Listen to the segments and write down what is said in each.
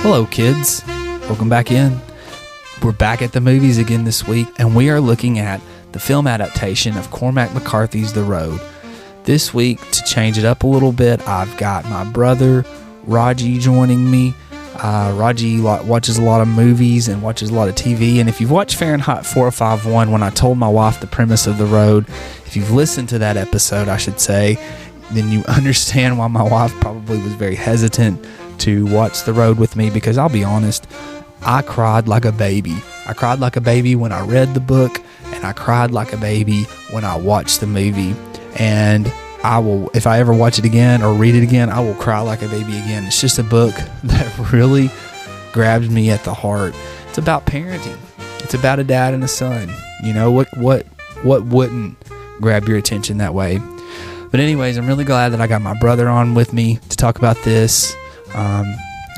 Hello, kids. Welcome back in. We're back at the movies again this week, and we are looking at the film adaptation of Cormac McCarthy's The Road. This week, to change it up a little bit, I've got my brother, Raji, joining me. Raji watches a lot of movies and watches a lot of TV, and if you've watched Fahrenheit 451, when I told my wife the premise of The Road, if you've listened to that episode, I should say, then you understand why my wife probably was very hesitant to watch The Road with me, because I'll be honest, I cried like a baby. I cried like a baby when I read the book, and I cried like a baby when I watched the movie. And I will, if I ever watch it again or read it again, I will cry like a baby again. It's just a book that really grabs me at the heart. It's about parenting. It's about a dad and a son. You know, what wouldn't grab your attention that way? But anyways, I'm really glad that I got my brother on with me to talk about this.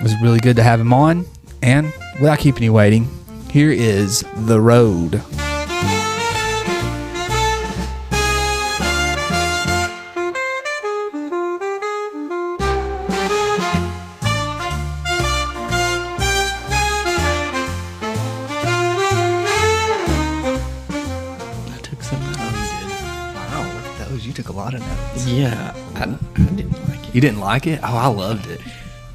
It was really good to have him on. And without keeping you waiting, here is The Road. I took some notes. Oh, you did? Wow, look at those. You took a lot of notes. Yeah, I didn't like it. You didn't like it? Oh, I loved it.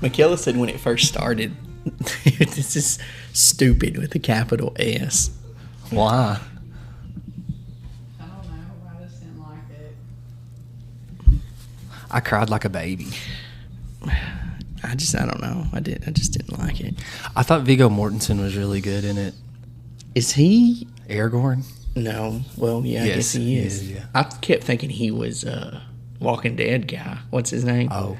Michaela said when it first started, this is stupid with a capital S. Why? I don't know. I just didn't like it. I cried like a baby. I don't know. I just didn't like it. I thought Viggo Mortensen was really good in it. Is he? Aragorn? No. Well, yeah, I Yes, guess he is. he is, yeah. I kept thinking he was Walking Dead guy. What's his name? Oh.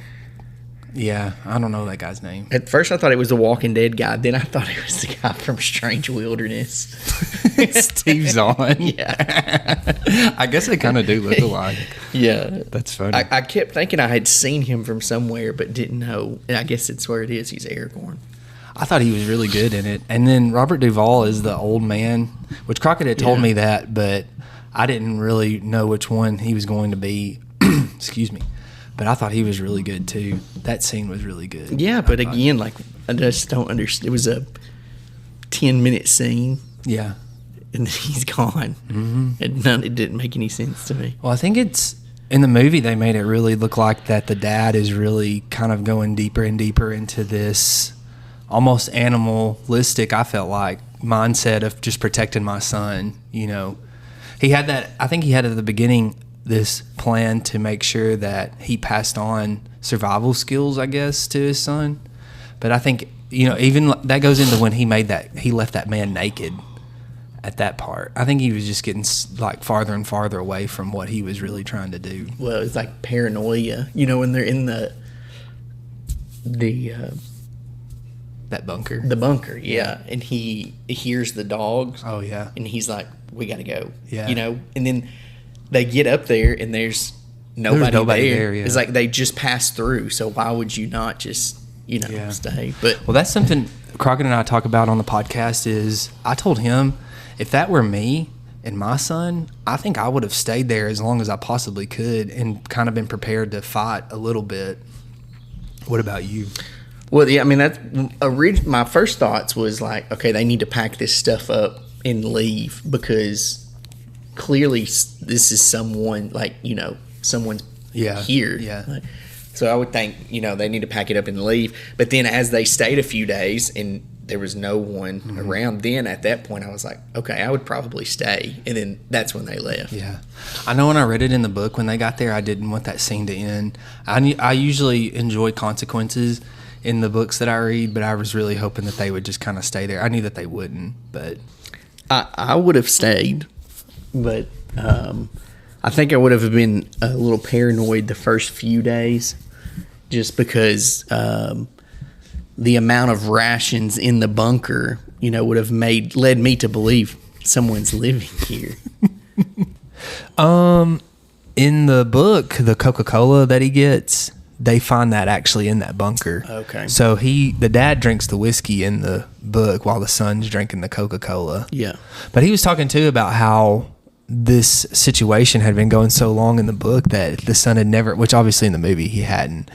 Yeah, I don't know that guy's name. At first, I thought it was the Walking Dead guy. Then I thought it was the guy from Strange Wilderness. Steve Zahn. Yeah. I guess they kind of do look alike. Yeah. That's funny. I kept thinking I had seen him from somewhere, but didn't know. And I guess it's where it is. He's Aragorn. I thought he was really good in it. And then Robert Duvall is the old man, which Crockett had told me that, but I didn't really know which one he was going to be. Excuse me. But I thought he was really good too. That scene was really good. Yeah, but again, like, I just don't understand. It was a 10-minute scene, Yeah. and then he's gone. Mm-hmm. And it didn't make any sense to me. Well, I think it's in the movie they made it really look like that the dad is really kind of going deeper and deeper into this almost animalistic, I felt like, mindset of just protecting my son. You know, he had that. I think he had at the beginning this plan to make sure that he passed on survival skills, I guess, to his son. But I think, you know, even that goes into when he left that man naked at that part. I think he was just getting like farther and farther away from what he was really trying to do. Well, it's like paranoia. You know, when they're in the That bunker. the bunker, yeah, and he hears the dogs. Oh, yeah. And he's like, we got to go. Yeah. You know, and then they get up there and there's nobody there. Yeah. It's like they just passed through. So why would you not just, stay? But Well, that's something Crockett and I talk about on the podcast is I told him if that were me and my son, I think I would have stayed there as long as I possibly could and kind of been prepared to fight a little bit. What about you? well, yeah, I mean, that's my first thoughts was like, okay, they need to pack this stuff up and leave because clearly this is someone like, someone's here. Yeah. Like, so I would think, they need to pack it up and leave. But then as they stayed a few days and there was no one around, then at that point I was like, okay, I would probably stay. And then that's when they left. Yeah. I know when I read it in the book, when they got there, I didn't want that scene to end. I usually enjoy consequences in the books that I read, but I was really hoping that they would just kind of stay there. I knew that they wouldn't, but I would have stayed, but I think I would have been a little paranoid the first few days just because the amount of rations in the bunker, would have led me to believe someone's living here. in the book, the Coca-Cola that he gets, they find that actually in that bunker. Okay. So the dad drinks the whiskey in the book while the son's drinking the Coca-Cola. Yeah. But he was talking too about how this situation had been going so long in the book that the son had never, which obviously in the movie he had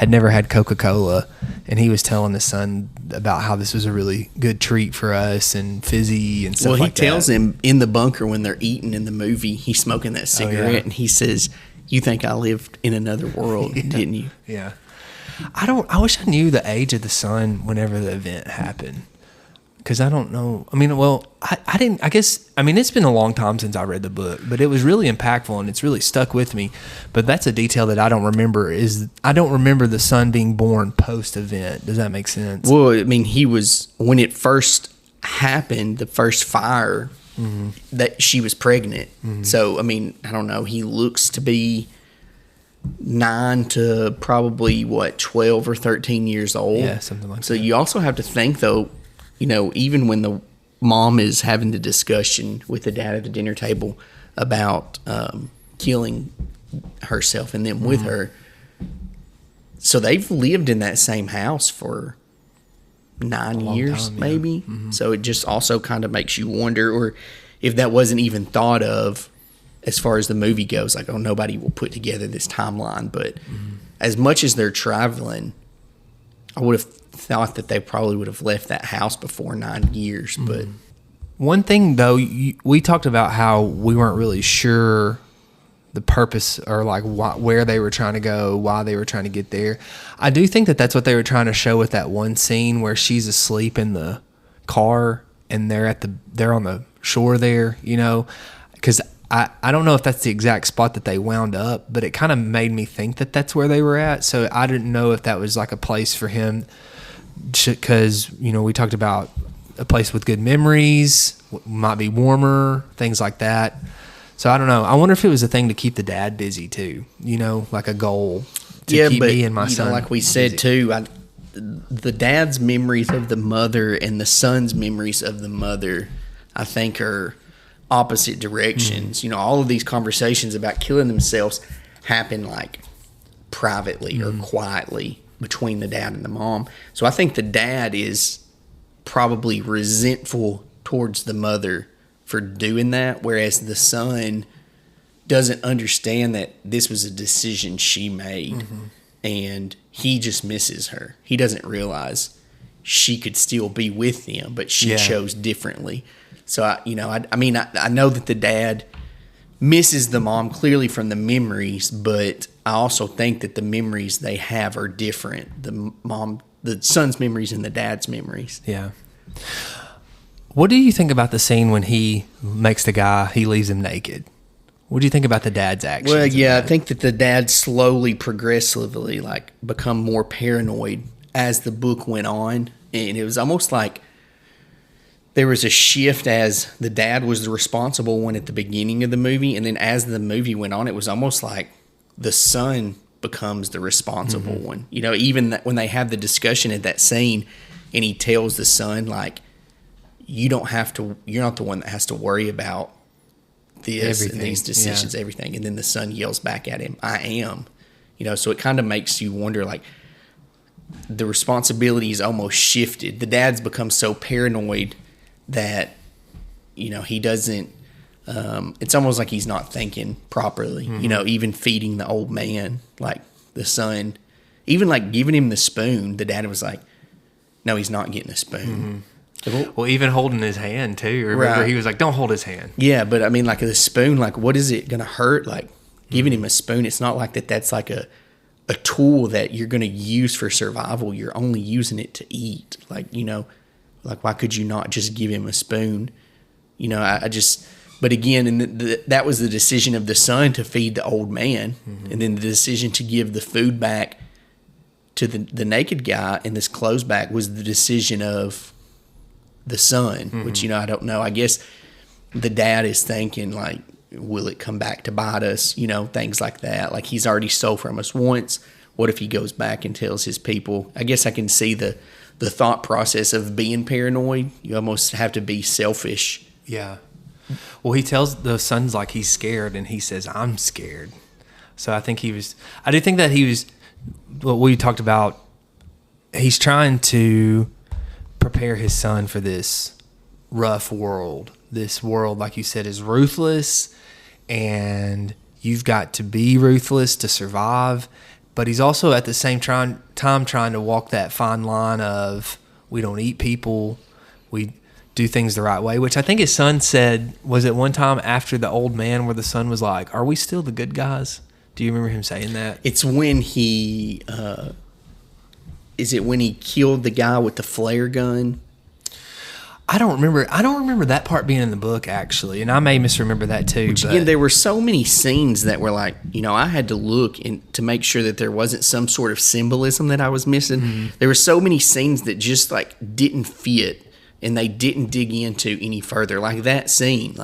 never had Coca-Cola, and he was telling the son about how this was a really good treat for us and fizzy and stuff like that. Well, he tells him in the bunker when they're eating in the movie, he's smoking that cigarette, and he says, "You think I lived in another world, didn't you?" Yeah. I wish I knew the age of the son whenever the event happened. Because I don't know. I mean, well, I didn't, I guess, I mean, it's been a long time since I read the book, but it was really impactful and it's really stuck with me. But that's a detail that I don't remember I don't remember the son being born post-event. Does that make sense? Well, I mean, he was, when it first happened, the first fire, that she was pregnant. So, I mean, I don't know. He looks to be 9 to probably, 12 or 13 years old. Yeah, something like that. So you also have to think, though, you know, even when the mom is having the discussion with the dad at the dinner table about killing herself and them with her, so they've lived in that same house for 9 years, maybe. So it just also kind of makes you wonder, or if that wasn't even thought of as far as the movie goes, like, oh, nobody will put together this timeline. But as much as they're traveling, I would have thought that they probably would have left that house before 9 years. But one thing, though, we talked about how we weren't really sure the purpose or like where they were trying to go, why they were trying to get there. I do think that that's what they were trying to show with that one scene where she's asleep in the car and they're on the shore there, you know, because I don't know if that's the exact spot that they wound up, but it kind of made me think that that's where they were at. So I didn't know if that was like a place for him, because, you know, we talked about a place with good memories, might be warmer, things like that. So I don't know. I wonder if it was a thing to keep the dad busy too, you know, like a goal to keep me and my son know, like we said busy. too, the dad's memories of the mother and the son's memories of the mother, I think, are opposite directions. You know, all of these conversations about killing themselves happen like privately or quietly between the dad and the mom. So I think the dad is probably resentful towards the mother for doing that, whereas the son doesn't understand that this was a decision she made, and he just misses her. He doesn't realize she could still be with him, but she chose differently. So, I mean, I know that the dad misses the mom clearly from the memories, but I also think that the memories they have are different. The son's memories and the dad's memories. Yeah. What do you think about the scene when he makes he leaves him naked? What do you think about the dad's actions? Well, yeah, I think that the dad slowly, progressively, like, become more paranoid as the book went on. And it was almost like there was a shift as the dad was the responsible one at the beginning of the movie. And then as the movie went on, it was almost like the son becomes the responsible one. You know, even when they have the discussion at that scene and he tells the son, like, you're not the one that has to worry about this and these decisions, everything. And then the son yells back at him, I am. You know, so it kind of makes you wonder, like, the responsibility is almost shifted. The dad's become so paranoid that, you know, he doesn't, it's almost like he's not thinking properly, you know, even feeding the old man, like the son, even like giving him the spoon. The dad was like, no, he's not getting a spoon. Well, even holding his hand too. Remember, he was like, don't hold his hand. Yeah, but I mean, like the spoon, like, what is it going to hurt? Like, giving him a spoon, it's not like that's like a tool that you're going to use for survival. You're only using it to eat. Like, you know, like, why could you not just give him a spoon? You know, but again, and that was the decision of the son to feed the old man. And then the decision to give the food back to the naked guy and this clothes back was the decision of the son, which, you know, I don't know. I guess the dad is thinking, like, will it come back to bite us? You know, things like that. Like, he's already stole from us once. What if he goes back and tells his people? I guess I can see the thought process of being paranoid. You almost have to be selfish. Yeah. Well, he tells the son's like he's scared, and he says, I'm scared. So I do think that he was, what we talked about, he's trying to prepare his son for this rough world. This world, like you said, is ruthless, and you've got to be ruthless to survive. But he's also at the same time trying to walk that fine line of We don't eat people. We do things the right way, which I think his son said, was it one time after the old man where the son was like, are we still the good guys? Do you remember him saying that? It's when he, is it when he killed the guy with the flare gun? I don't remember that part being in the book, actually, and I may misremember that too. Which, again, there were so many scenes that were like, I had to look to make sure that there wasn't some sort of symbolism that I was missing. Mm-hmm. There were so many scenes that just like didn't fit, and they didn't dig into any further. Like that scene,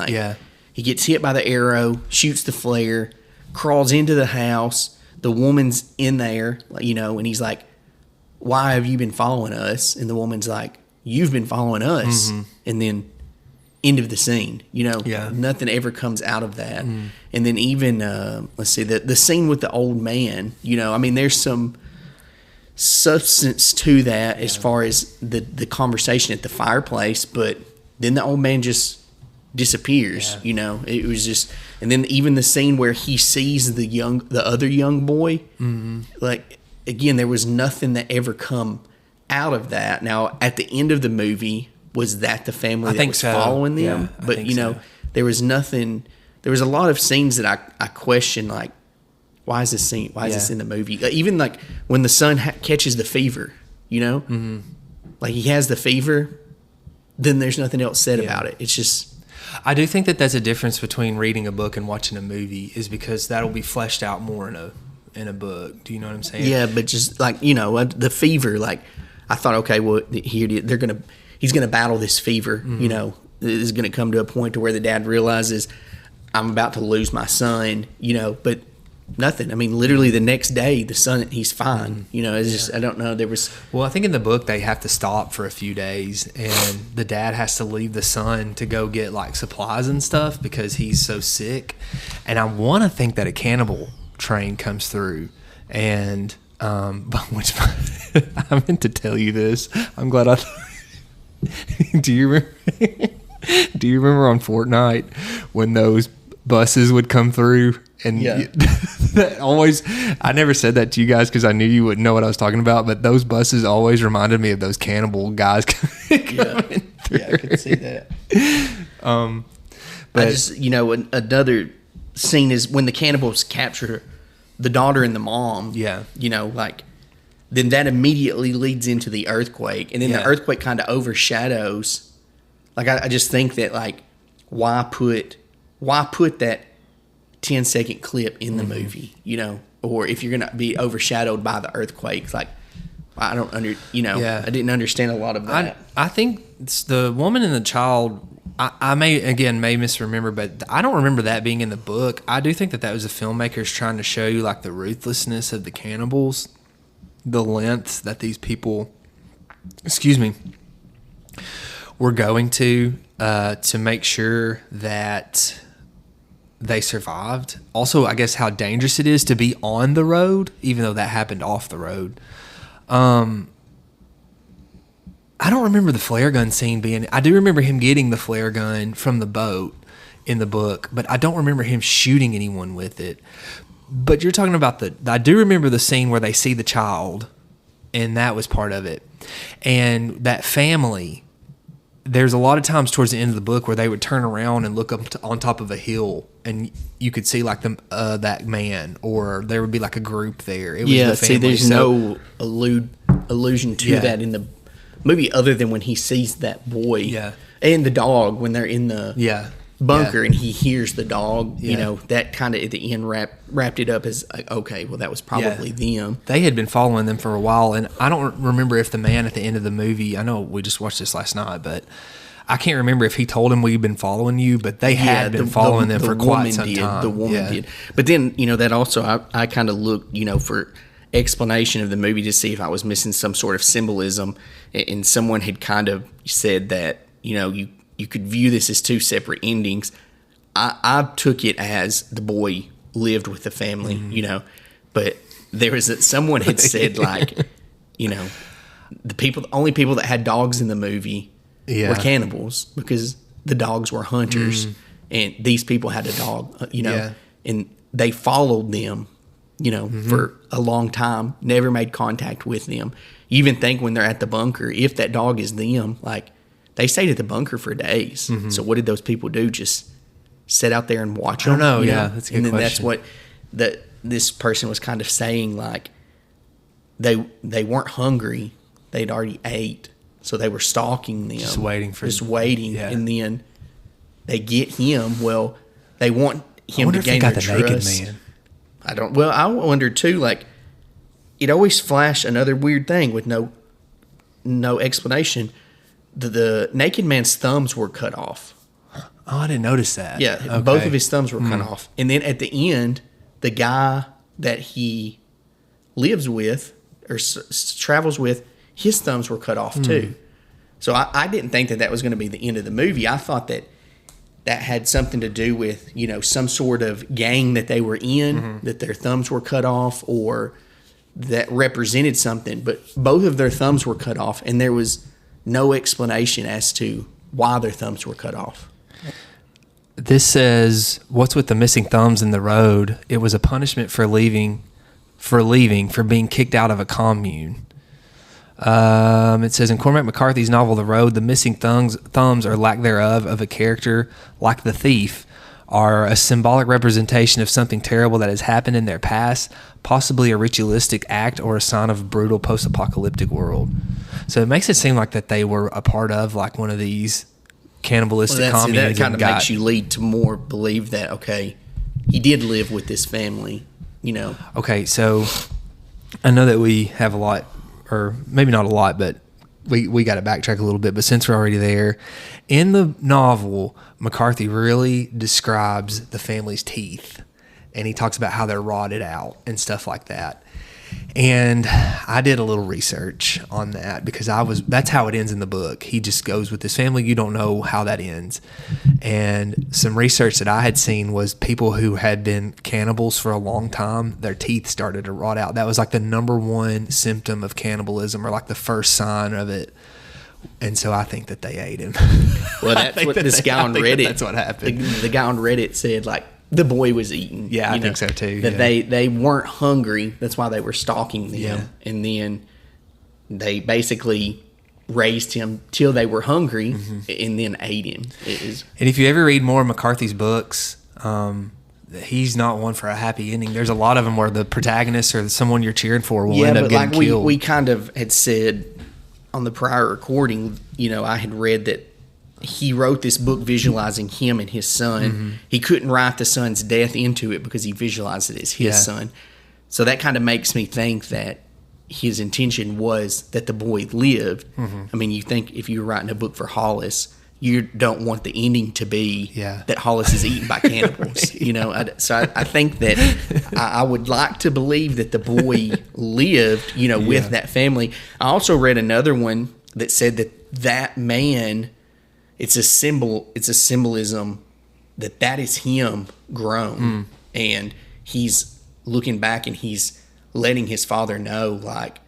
he gets hit by the arrow, shoots the flare, crawls into the house. The woman's in there, and he's like, "Why have you been following us?" And the woman's like, "You've been following us." Mm-hmm. And then end of the scene, nothing ever comes out of that. Mm. And then even, let's see, the scene with the old man, there's some substance to that as far as the conversation at the fireplace, but then the old man just disappears. It was just, and then even the scene where he sees the other young boy, mm-hmm. like, again, there was nothing that ever come out of that. Now, at the end of the movie, was that the family that was following them? Yeah, but there was nothing. There was a lot of scenes that I questioned, like, why is this scene? Why is this in the movie? Even like when the son catches the fever, mm-hmm. like he has the fever, then there's nothing else said about it. It's just. I do think that that's a difference between reading a book and watching a movie, is because that'll be fleshed out more in a book. Do you know what I'm saying? Yeah, but just like the fever, like. I thought, okay, well, he's gonna battle this fever. Mm-hmm. It's gonna come to a point to where the dad realizes I'm about to lose my son. But nothing. I mean, literally the next day, the son, he's fine. It's just, I don't know. There was. Well, I think in the book they have to stop for a few days, and the dad has to leave the son to go get like supplies and stuff because he's so sick. And I want to think that a cannibal train comes through, and. Which I meant to tell you this. I'm glad I. Do you remember? Do you remember on Fortnite when those buses would come through and that always? I never said that to you guys because I knew you wouldn't know what I was talking about. But those buses always reminded me of those cannibal guys coming through. Yeah, I could see that. But I just another scene is when the cannibals capture the daughter and the mom, then that immediately leads into the earthquake. And then the earthquake kind of overshadows. Like, I just think that, like, why put that 10-second clip in the mm-hmm. movie, or if you're going to be overshadowed by the earthquake, like, I don't I didn't understand a lot of that. I think it's the woman and the child. I may misremember, but I don't remember that being in the book. I do think that was the filmmakers trying to show you like the ruthlessness of the cannibals, the lengths that these people, were going to make sure that they survived. Also, I guess how dangerous it is to be on the road, even though that happened off the road. I don't remember the flare gun scene being. I do remember him getting the flare gun from the boat in the book, but I don't remember him shooting anyone with it. But you're talking about I do remember the scene where they see the child, and that was part of it. And that family, there's a lot of times towards the end of the book where they would turn around and look up on top of a hill, and you could see like that man, or there would be like a group there. It was the family. See, there's no allusion to that in the movie other than when he sees that boy and the dog when they're in the bunker and he hears the dog. That kind of at the end wrapped it up as like, okay, well, that was probably them. They had been following them for a while, and I don't remember if the man at the end of the movie, I know we just watched this last night, but I can't remember if he told him we've been following you, but they had been following them for quite some time. The woman did. But then, that also, I kind of looked, for explanation of the movie to see if I was missing some sort of symbolism, and someone had kind of said that you could view this as two separate endings. I took it as the boy lived with the family, mm-hmm. But there was someone had said like the only people that had dogs in the movie were cannibals because the dogs were hunters, and these people had a dog, and they followed them. Mm-hmm. for a long time, never made contact with them. You even think when they're at the bunker, if that dog is them, like they stayed at the bunker for days. So what did those people do? Just sit out there and watch them? I don't know. Yeah, that's a good and then question. that's what this person was kind of saying. Like they weren't hungry; they'd already ate, so they were stalking them, Just waiting. Yeah. and then they get him. Well, they want him to if they gain got their the trust. naked man. I don't. Well, I wonder too. Like, it always flashed another weird thing with no explanation. The naked man's thumbs were cut off. Oh, I didn't notice that. Yeah, Okay. both of his thumbs were cut off. And then at the end, the guy that he lives with or travels with, his thumbs were cut off too. So I didn't think that was going to be the end of the movie. I thought that had something to do with, some sort of gang that they were in, that their thumbs were cut off, or that represented something. But both of their thumbs were cut off, and there was no explanation as to why their thumbs were cut off. This says, "What's with the missing thumbs in the road? It was a punishment for being kicked out of a commune." It says in Cormac McCarthy's novel The Road, the missing thumbs or lack thereof of a character like the thief are a symbolic representation of something terrible that has happened in their past, possibly a ritualistic act or a sign of a brutal post-apocalyptic world. So it makes it seem like that they were a part of like one of these cannibalistic communes. That kind of makes you lead to more believe that, okay, he did live with this family, Okay, so I know that we have a lot, or maybe not a lot, but we got to backtrack a little bit. But since we're already there, in the novel, McCarthy really describes the family's teeth, and he talks about how they're rotted out and stuff like that. And I did a little research on that because that's how it ends in the book. He just goes with this family. You don't know how that ends. And some research that I had seen was people who had been cannibals for a long time, their teeth started to rot out. That was like the number one symptom of cannibalism, or like the first sign of it. And so I think that they ate him. Well, that's what this guy on Reddit. That's what happened. The guy on Reddit said, like, the boy was eaten. Yeah, I think so too. That yeah. they weren't hungry. That's why they were stalking them. Yeah. And then they basically raised him till they were hungry, and then ate him. And if you ever read more of McCarthy's books, he's not one for a happy ending. There's a lot of them where the protagonist or someone you're cheering for will end up getting killed. We kind of had said on the prior recording, I had read that he wrote this book visualizing him and his son. He couldn't write the son's death into it because he visualized it as his son. So that kind of makes me think that his intention was that the boy lived. I mean, you think if you were writing a book for Hollis, you don't want the ending to be that Hollis is eaten by cannibals. So I think that I would like to believe that the boy lived, with that family. I also read another one that said that man, it's a symbolism that is him grown, and he's looking back and he's letting his father know, like,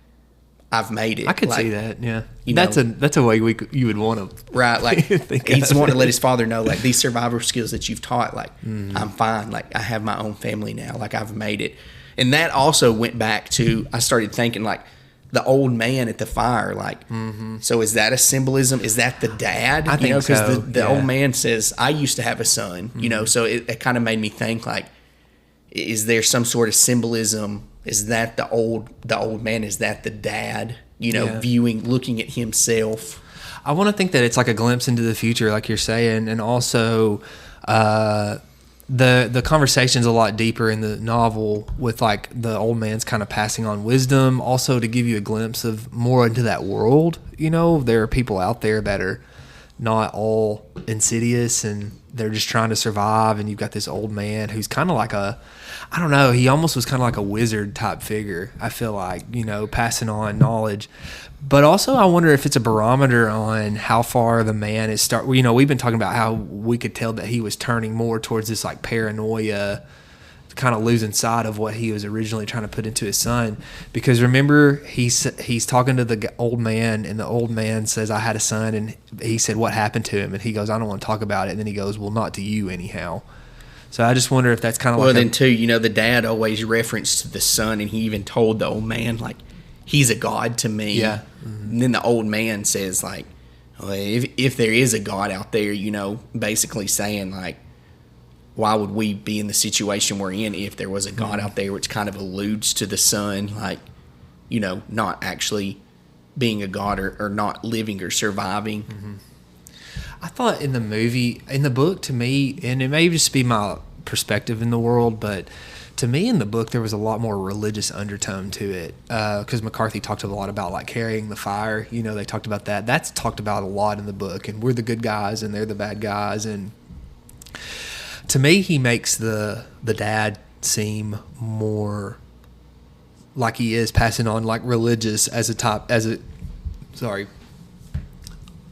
I've made it. I could see that. Yeah, that's a way you would want to, right? Like he's wanting to let his father know, like, these survival skills that you've taught, like, I'm fine. Like, I have my own family now. Like, I've made it. And that also went back to, I started thinking, like, the old man at the fire, like, so is that a symbolism? Is that the dad? I think so. Because the old man says, I used to have a son, so it kind of made me think, like, is there some sort of symbolism? Is that the old man? Is that the dad, looking at himself? I want to think that it's like a glimpse into the future, like you're saying, and also the conversation's a lot deeper in the novel with, like, the old man's kind of passing on wisdom, also to give you a glimpse of more into that world. There are people out there that are not all insidious and they're just trying to survive, and you've got this old man who's kind of like he almost was kind of like a wizard type figure, I feel like, passing on knowledge. But also I wonder if it's a barometer on how far the man is we've been talking about how we could tell that he was turning more towards this, like, paranoia, kind of losing sight of what he was originally trying to put into his son. Because remember, he's talking to the old man, and the old man says, I had a son, and he said, what happened to him? And he goes, I don't want to talk about it. And then he goes, well, not to you anyhow. So I just wonder if that's kind of then too, the dad always referenced the son, and he even told the old man, like, he's a god to me. Yeah. And then the old man says like, well, if there is a God out there, basically saying like, why would we be in the situation we're in if there was a God out there, which kind of alludes to the son, like, not actually being a God or not living or surviving. I thought in the book, to me, and it may just be my perspective in the world, but to me in the book there was a lot more religious undertone to it, because McCarthy talked a lot about like carrying the fire. They talked about that. That's talked about a lot in the book, and we're the good guys and they're the bad guys. And to me, he makes the dad seem more like he is passing on like religious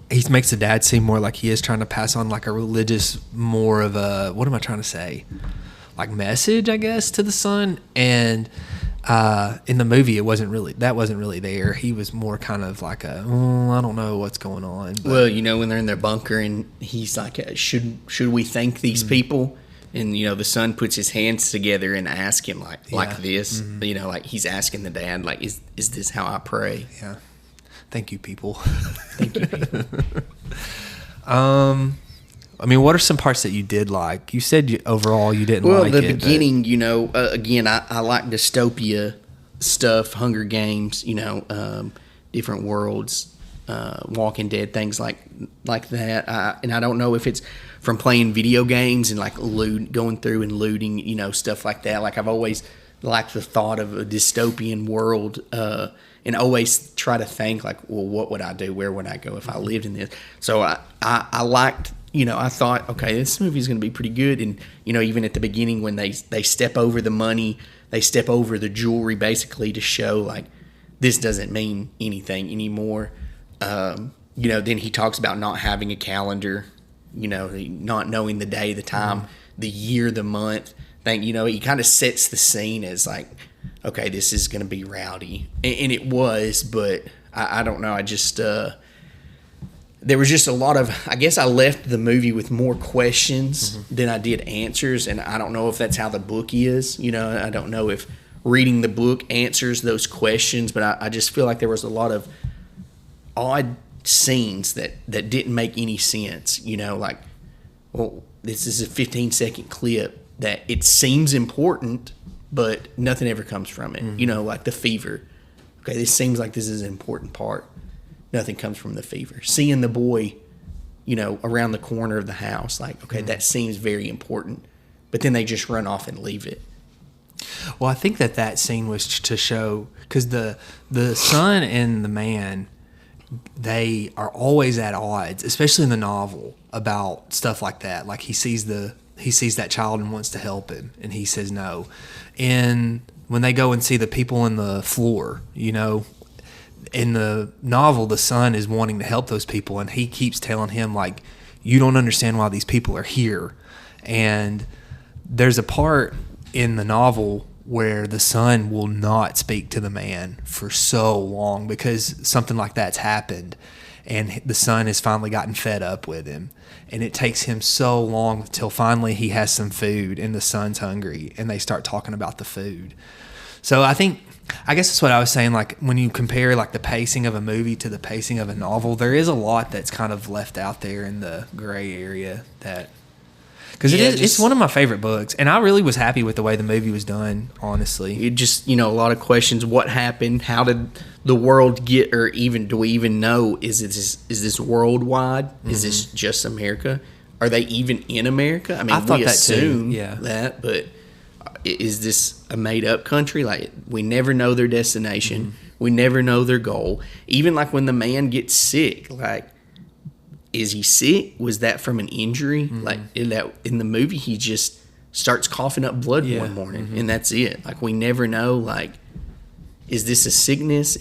he makes the dad seem more like he is trying to pass on like a religious, more of a, what am I trying to say? Like message, I guess, to the son. And in the movie, that wasn't really there. He was more kind of like I don't know what's going on. But. Well, when they're in their bunker and he's like, should we thank these people? And, the son puts his hands together and asks him like this, like he's asking the dad, like, is this how I pray? Yeah. Thank you, people. Thank you, people. What are some parts that you did like? You said overall you didn't like it. Well, the beginning, again, I like dystopia stuff, Hunger Games, different worlds, Walking Dead, things like that. And I don't know if it's from playing video games and like going through and looting, stuff like that. Like I've always liked the thought of a dystopian world, and always try to think like, well, what would I do? Where would I go if I lived in this? So I liked, I thought, okay, this movie's going to be pretty good. And, even at the beginning when they step over the money, they step over the jewelry basically to show like this doesn't mean anything anymore. Then he talks about not having a calendar, not knowing the day, the time, the year, the month. He kind of sets the scene as like, okay, this is going to be rowdy. And it was, but I don't know. I just, there was just a lot of, I guess I left the movie with more questions than I did answers. And I don't know if that's how the book is. I don't know if reading the book answers those questions, but I just feel like there was a lot of odd scenes that didn't make any sense. Like, well, this is a 15-second clip that it seems important, but nothing ever comes from it. Like the fever. Okay, this seems like this is an important part. Nothing comes from the fever. Seeing the boy, around the corner of the house, like, okay, that seems very important. But then they just run off and leave it. Well, I think that scene was to show, because the son and the man, they are always at odds, especially in the novel, about stuff like that. Like he sees that child and wants to help him, and he says no. And when they go and see the people in the floor, in the novel, the son is wanting to help those people, and he keeps telling him, like, you don't understand why these people are here. And there's a part in the novel where the son will not speak to the man for so long because something like that's happened, and the son has finally gotten fed up with him. And it takes him so long till finally he has some food and the son's hungry, and they start talking about the food. So I guess that's what I was saying. Like when you compare like the pacing of a movie to the pacing of a novel, there is a lot that's kind of left out there in the gray area because it's one of my favorite books, and I really was happy with the way the movie was done, honestly. It just, a lot of questions. What happened? How did the world get, or even do we even know, is this worldwide? Is this just America? Are they even in America? I mean, we assume that, but is this a made-up country? Like, we never know their destination. We never know their goal. Even like when the man gets sick, like, is he sick? Was that from an injury? Like in the movie, he just starts coughing up blood one morning, and that's it. Like, we never know. Like, is this a sickness?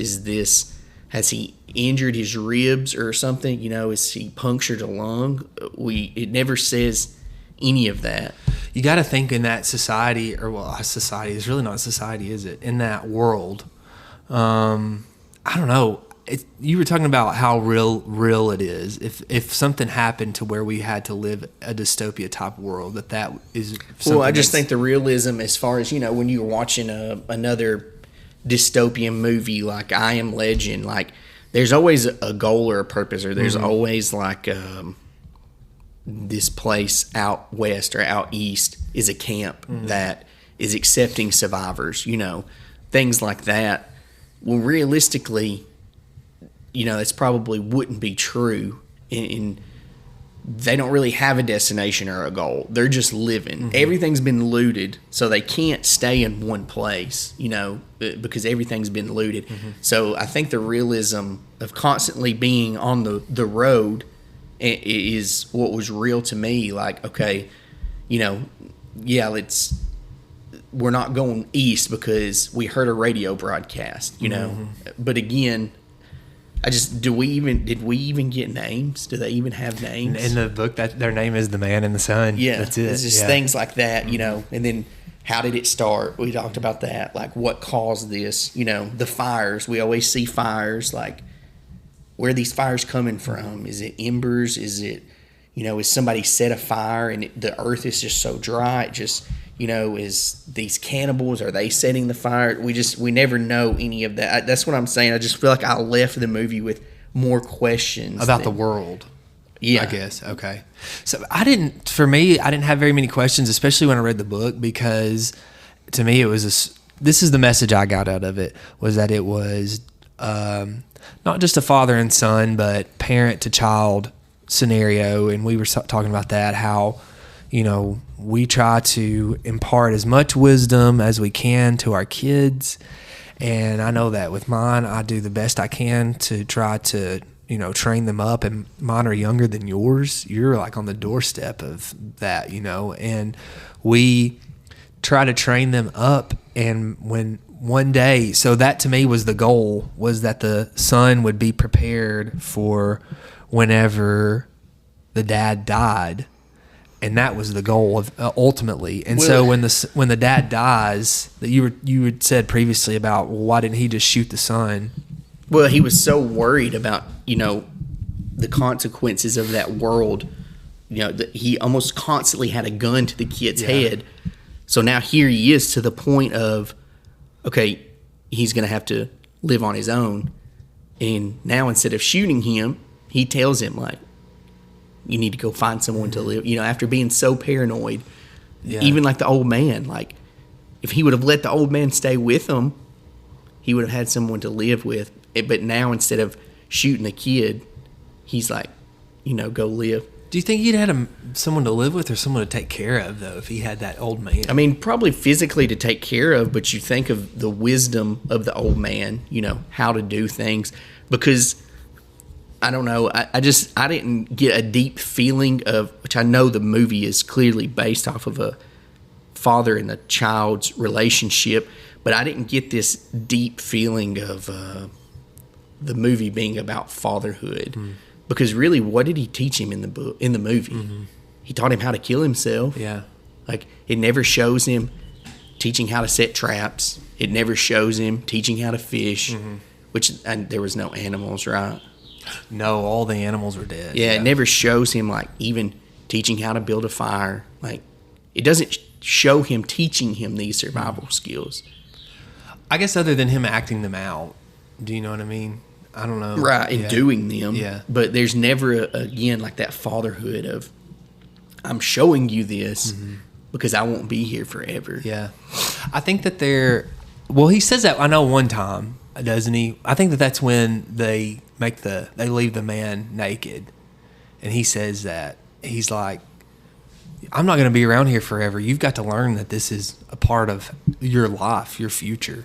Has he injured his ribs or something? Is he punctured a lung? It never says any of that. You got to think in that society, society is really not a society, is it? In that world, I don't know. You were talking about how real it is. If something happened to where we had to live a dystopia type world, that is something. Well, I just think the realism, as far as when you're watching another dystopian movie like I Am Legend, like there's always a goal or a purpose, or there's always like this place out west or out east is a camp that is accepting survivors, things like that. Well, realistically, it's probably wouldn't be true. And they don't really have a destination or a goal. They're just living. Everything's been looted, so they can't stay in one place, because everything's been looted. So I think the realism of constantly being on the road is what was real to me. Like, okay, we're not going east because we heard a radio broadcast, But again, did we even get names? Do they even have names? In the book, that their name is the Man in the Sun. Yeah, that's it. It's just things like that, And then how did it start? We talked about that. Like, what caused this? The fires. We always see fires. Like, where are these fires coming from? Is it embers? Is it, is somebody set a fire and the earth is just so dry? It just, is these cannibals, are they setting the fire? We never know any of that. That's what I'm saying. I just feel like I left the movie with more questions about the world. Yeah, I guess. Okay. So I didn't have very many questions, especially when I read the book, because to me it was this is the message I got out of it, was that it was not just a father and son, but parent to child scenario. And we were talking about that, how we try to impart as much wisdom as we can to our kids. And I know that with mine, I do the best I can to try to, train them up. And mine are younger than yours. You're like on the doorstep of that, and we try to train them up. And when one day, so that to me was the goal, was that the son would be prepared for whenever the dad died. And that was the goal of ultimately. And so when the dad dies, that you had said previously about, well, why didn't he just shoot the son? Well, he was so worried about the consequences of that world. That he almost constantly had a gun to the kid's head. So now here he is to the point of, okay, he's going to have to live on his own. And now instead of shooting him, he tells him, like, you need to go find someone to live. After being so paranoid, even like the old man, like if he would have let the old man stay with him, he would have had someone to live with. But now instead of shooting the kid, he's like, go live. Do you think he'd had someone to live with or someone to take care of, though, if he had that old man? I mean, probably physically to take care of, but you think of the wisdom of the old man, how to do things. Because I don't know. I didn't get a deep feeling of, which I know the movie is clearly based off of a father and a child's relationship, but I didn't get this deep feeling of the movie being about fatherhood. Because really, what did he teach him in the movie? He taught him how to kill himself. Yeah. Like, it never shows him teaching how to set traps. It never shows him teaching how to fish, and there was no animals, right? No, all the animals were dead. Yeah, it never shows him, like, even teaching how to build a fire. Like, it doesn't show him teaching him these survival skills. I guess other than him acting them out. Do you know what I mean? I don't know. Right, and doing them. Yeah. But there's never, again, like that fatherhood of, I'm showing you this because I won't be here forever. Yeah. I think that he says that, I know, one time, doesn't he? I think that's when they leave the man naked. And he says that. He's like, I'm not going to be around here forever. You've got to learn that this is a part of your life, your future.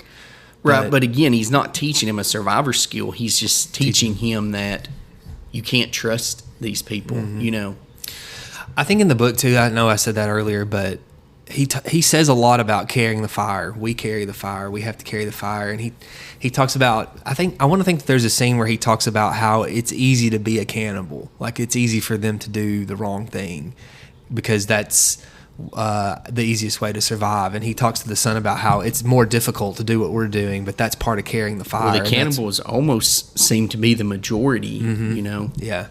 Right, but again, he's not teaching him a survivor skill. He's just teaching him that you can't trust these people, I think in the book, too, I know I said that earlier, but he says a lot about carrying the fire. We carry the fire. We have to carry the fire. And he talks about, I want to think that there's a scene where he talks about how it's easy to be a cannibal. Like, it's easy for them to do the wrong thing because that's the easiest way to survive. And he talks to the son about how it's more difficult to do what we're doing, but that's part of carrying the fire. Well, the cannibals almost seem to be the majority, Yeah.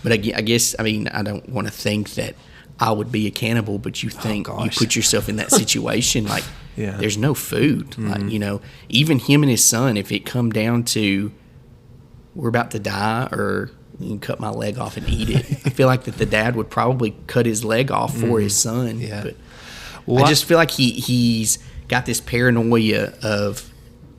But I guess, I mean, I don't want to think that I would be a cannibal, but you think you gosh. put yourself in that situation, like Yeah. there's no food. Like, you know, even him and his son, if it come down to we're about to die or you can cut my leg off and eat it, I feel like that the dad would probably cut his leg off for his son. Yeah. But Well, I just feel like he's got this paranoia of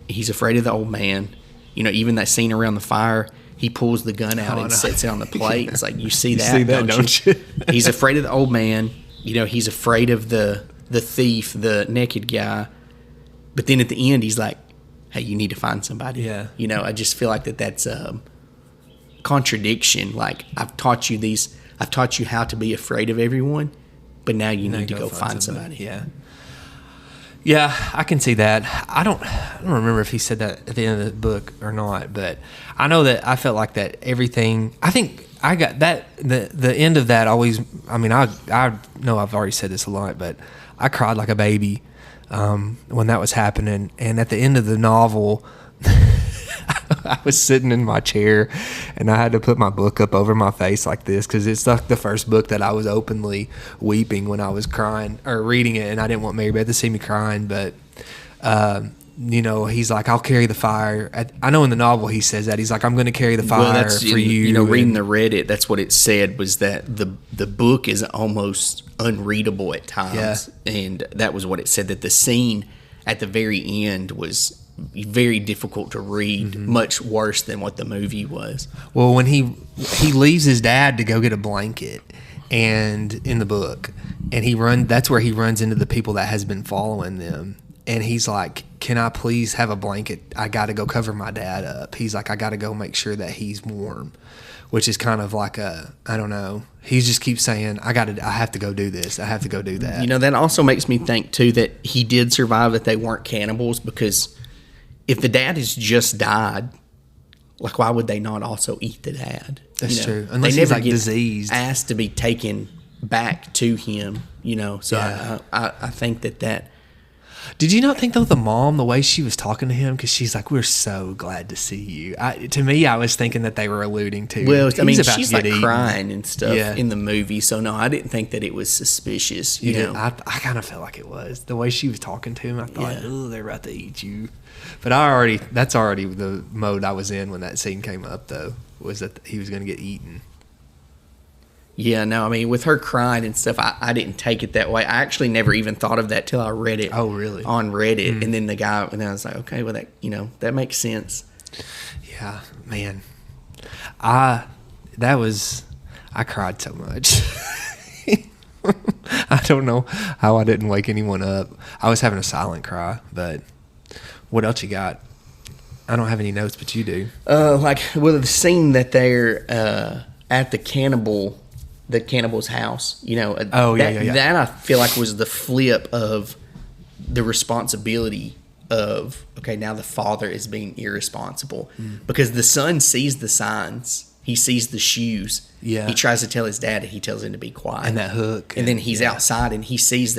he's afraid of the old man. You know, even that scene around the fire, he pulls the gun out Oh, and no. sets it on the plate. It's like, you see You that, see that, don't you? He's afraid of the old man. You know, he's afraid of the thief, the naked guy. But then at the end, he's like, hey, you need to find somebody. Yeah. You know, I just feel like that's a contradiction. Like, I've taught you how to be afraid of everyone, but now you need to go find somebody. Yeah. Yeah, I can see that. I don't remember if he said that at the end of the book or not, but I know that I felt like that everything. I think I got that the end of that always. I mean, I know I've already said this a lot, but I cried like a baby when that was happening. And at the end of the novel, I was sitting in my chair and I had to put my book up over my face like this because it's like the first book that I was openly weeping when I was crying or reading it, and I didn't want Mary Beth to see me crying. But you know, he's like, I'll carry the fire. I know in the novel he says that. He's like, I'm going to carry the fire for you. You know, reading the Reddit, that's what it said, was that the book is almost unreadable at times. Yeah. And that was what it said, that the scene at the very end was very difficult to read, much worse than what the movie was. Well, when he leaves his dad to go get a blanket, and in the book, and that's where he runs into the people that has been following them, and he's like, can I please have a blanket? I got to go cover my dad up. He's like, I got to go make sure that he's warm, which is kind of like I don't know. He just keeps saying, I have to go do this. I have to go do that. You know, that also makes me think too that he did survive, that they weren't cannibals, because if the dad has just died, like, why would they not also eat the dad? That's You know, true. Unless they he's never like get diseased. asked to be taken back to him, you know. So Yeah. I think that Did you not think though the mom, the way she was talking to him, because she's like, "We're so glad to see you." To me, I was thinking that they were alluding to. well, I mean, he's about she's to like get eaten. crying and stuff Yeah. in the movie. So no, I didn't think that it was suspicious. You know, I kind of felt like it was the way she was talking to him. I thought, Yeah. "Oh, they're about to eat you." But that's already the mode I was in when that scene came up. Though, was that he was going to get eaten. yeah, no, I mean, with her crying and stuff, I didn't take it that way. I actually never even thought of that till I read it. Oh, really? On Reddit, and then and I was like, okay, well, that makes sense. Yeah, man. I cried so much. I don't know how I didn't wake anyone up. I was having a silent cry, but what else you got? I don't have any notes, but you do. The scene that they're at the cannibal's house, you know. That I feel like was the flip of the responsibility of, okay, now the father is being irresponsible, because the son sees the signs, he sees the shoes. Yeah. He tries to tell his dad, and he tells him to be quiet. And that hook. And then he's outside, and he sees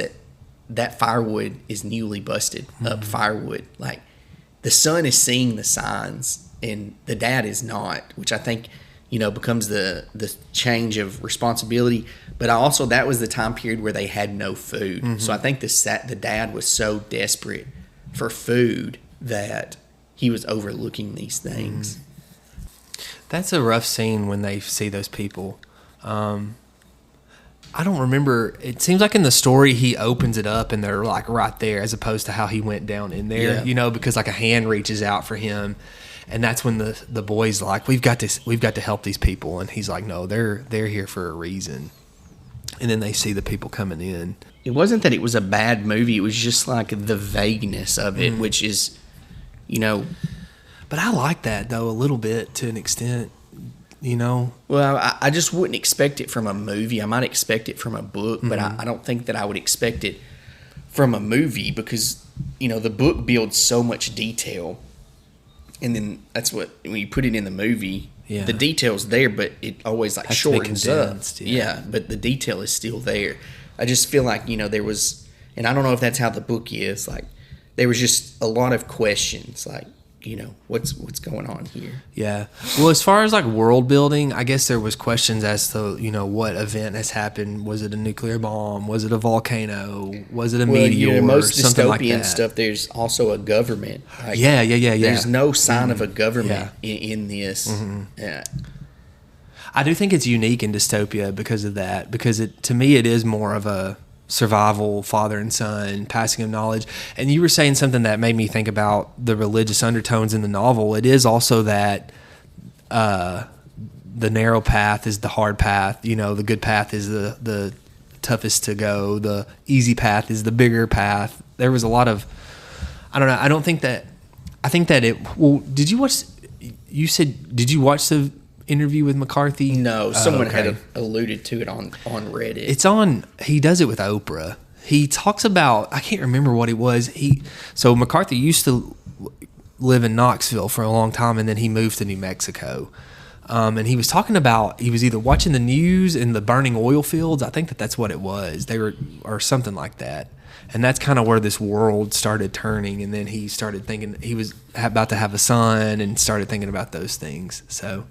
that firewood is newly busted up firewood. Like, the son is seeing the signs, and the dad is not, which I think, you know, becomes the change of responsibility. But that was the time period where they had no food. So I think the dad was so desperate for food that he was overlooking these things. That's a rough scene when they see those people. I don't remember. It seems like in the story he opens it up and they're like right there, as opposed to how he went down in there. Yeah. You know, because like a hand reaches out for him, and that's when the boy's like, "We've got to help these people," and he's like, "No, they're here for a reason." And then they see the people coming in. It wasn't that it was a bad movie. It was just like the vagueness of it, which is, you know. But I like that though a little bit to an extent. You know. Well, I just wouldn't expect it from a movie. I might expect it from a book, but I don't think that I would expect it from a movie, because, you know, the book builds so much detail, and then that's what, when you put it in the movie, Yeah. the detail's there, but it always like Has to be shortens up. condensed, yeah. Yeah, but the detail is still there. I just feel like, you know, there was, and I don't know if that's how the book is, like, there was just a lot of questions, like, what's going on here. Yeah. Well, as far as like world building, I guess there was questions as to, what event has happened. Was it a nuclear bomb? Was it a volcano? Was it a meteor? Most something dystopian like that. stuff, there's also a government. Like, Yeah. There's no sign of a government in this. Yeah. I do think it's unique in dystopia because of that. Because to me, it is more of a survival, father and son, passing of knowledge. And you were saying something that made me think about the religious undertones in the novel. It is also that the narrow path is the hard path. The good path is the toughest to go. The easy path is the bigger path. There was a lot of, I don't know. I think that it. Well, did you watch? You said, did you watch the interview with McCarthy? No, someone had alluded to it on Reddit. It's on. He does it with Oprah. He talks about. I can't remember what it was. So McCarthy used to live in Knoxville for a long time, and then he moved to New Mexico. And he was talking about he was either watching the news in the burning oil fields. I think that's what it was. They were or something like that. And that's kind of where this world started turning. And then he started thinking he was about to have a son, and started thinking about those things. So.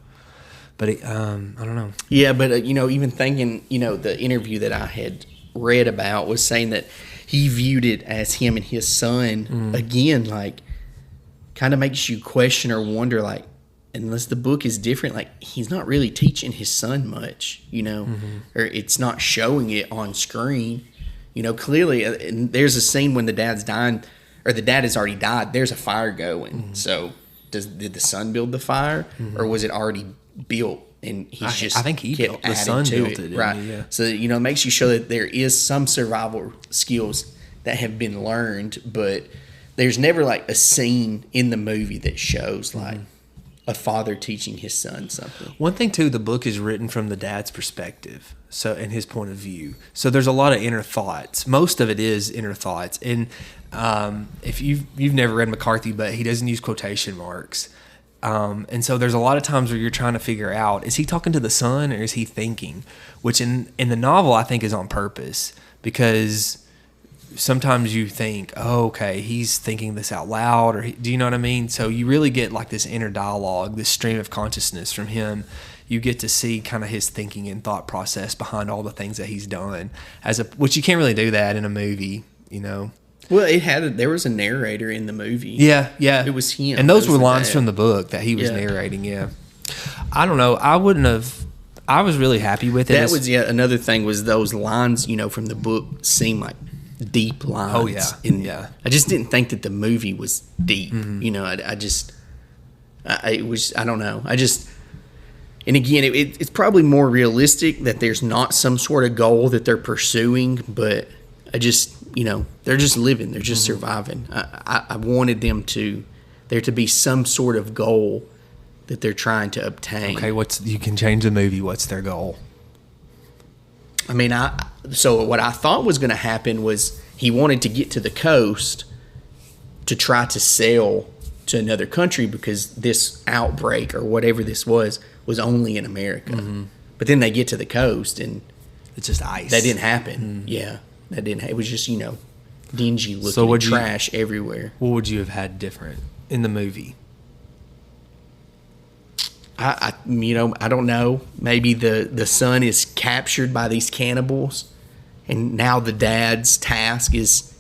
But I don't know. Yeah, but even thinking, the interview that I had read about was saying that he viewed it as him and his son again, like, kind of makes you question or wonder, like, unless the book is different, like, he's not really teaching his son much, or it's not showing it on screen, clearly. And there's a scene when the dad's dying, or the dad has already died. There's a fire going. So did the son build the fire, or was it already built and I think he built the son built it, right? Yeah. So it makes you show that there is some survival skills that have been learned, but there's never like a scene in the movie that shows like a father teaching his son something. One thing too, the book is written from the dad's perspective, so and his point of view. So there's a lot of inner thoughts. Most of it is inner thoughts, and if you've never read McCarthy, but he doesn't use quotation marks. And so there's a lot of times where you're trying to figure out, is he talking to the son or is he thinking? Which in the novel I think is on purpose, because sometimes you think, oh, okay, he's thinking this out loud, or do you know what I mean? So you really get like this inner dialogue, this stream of consciousness from him. You get to see kind of his thinking and thought process behind all the things that he's done, which you can't really do that in a movie, Well, there was a narrator in the movie. Yeah. It was him. And those were lines from the book that he was narrating, yeah. I don't know. I was really happy with it. That was another thing was those lines, from the book seemed like deep lines. Oh, yeah. And I just didn't think that the movie was deep. It was, I don't know. And again, it's probably more realistic that there's not some sort of goal that they're pursuing, but they're just living. They're just surviving. I wanted there to be some sort of goal that they're trying to obtain. Okay, you can change the movie. What's their goal? I mean, so what I thought was going to happen was he wanted to get to the coast to try to sell to another country because this outbreak or whatever this was only in America. Mm-hmm. But then they get to the coast and it's just ice. That didn't happen. Mm-hmm. Yeah, that didn't. It was just dingy looking and trash everywhere. What would you have had different in the movie? I don't know. Maybe the son is captured by these cannibals, and now the dad's task is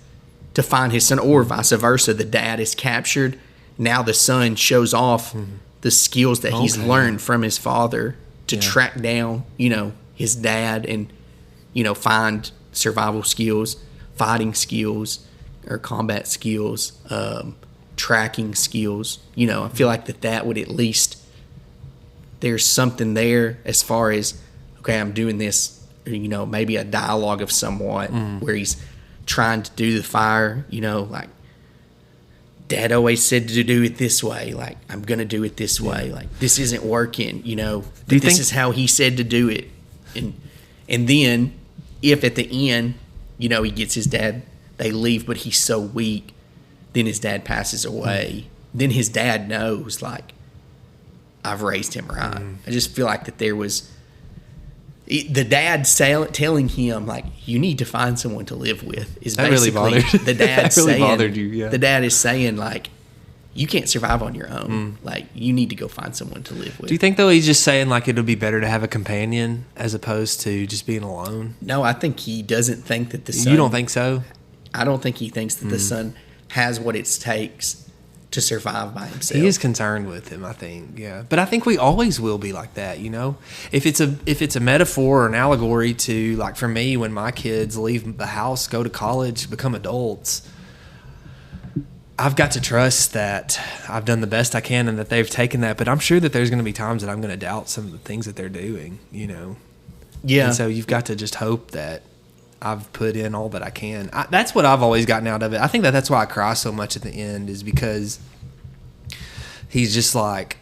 to find his son, or vice versa. The dad is captured. Now the son shows off the skills that he's learned from his father to track down, his dad and, find survival skills, fighting skills, or combat skills, tracking skills. I feel like that would at least, there's something there as far as, okay, I'm doing this, maybe a dialogue of somewhat where he's trying to do the fire, like, Dad always said to do it this way. Like, I'm going to do it this way. Like, this isn't working, this is how he said to do it. And then if at the end, he gets his dad, they leave, but he's so weak, then his dad passes away. Then his dad knows, like, I've raised him right. I just feel like that there was the dad telling him, like, you need to find someone to live with is that basically really bothered. the dad that really saying, bothered you. Yeah. The dad is saying, like, you can't survive on your own. Like, you need to go find someone to live with. Do you think, though, he's just saying, like, it'll be better to have a companion as opposed to just being alone? No, I think he doesn't think that the son... You don't think so? I don't think he thinks that the son has what it takes to survive by himself. He is concerned with him, I think. Yeah, but I think we always will be like that. You know, if it's a metaphor or an allegory to, like, for me, when my kids leave the house, go to college, become adults, I've got to trust that I've done the best I can and that they've taken that. But I'm sure that there's going to be times that I'm going to doubt some of the things that they're doing. You know. Yeah. And so you've got to just hope that I've put in all that I can. That's what I've always gotten out of it. I think that's why I cry so much at the end, is because he's just like,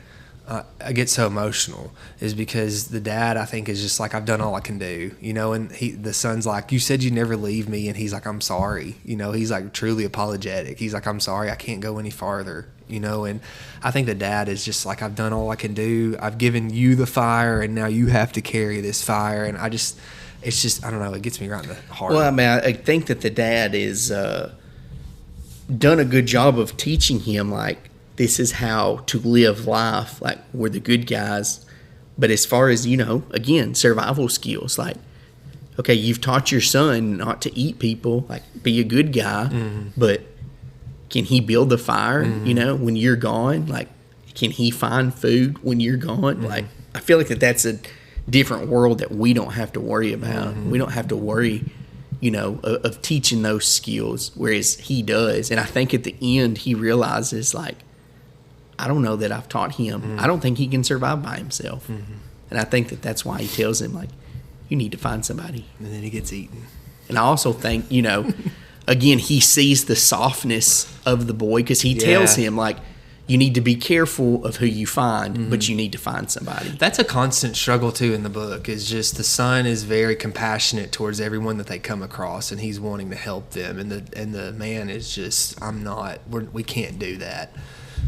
I get so emotional, is because the dad, I think, is just like, I've done all I can do, you know, and the son's like, you said you'd never leave me, and he's like, I'm sorry, you know, he's like truly apologetic. He's like, I'm sorry, I can't go any farther, you know, and I think the dad is just like, I've done all I can do. I've given you the fire, and now you have to carry this fire, and it's just, I don't know, it gets me right in the heart. Well, I mean, I think that the dad is done a good job of teaching him, like, this is how to live life. Like, we're the good guys. But as far as, you know, again, survival skills, like, okay, you've taught your son not to eat people, like, be a good guy, but can he build the fire, you know, when you're gone? Like, can he find food when you're gone? Like, I feel like that's a different world that we don't have to worry about. We don't have to worry, you know, of teaching those skills, whereas he does. And I think at the end he realizes, like, I don't know that I've taught him. I don't think he can survive by himself. And I think that that's why he tells him, like, you need to find somebody. And then he gets eaten. And I also think, you know, again, he sees the softness of the boy, because he tells him, like, you need to be careful of who you find, but you need to find somebody. That's a constant struggle, too, in the book, is just the son is very compassionate towards everyone that they come across, and he's wanting to help them. And the man is just, we can't do that.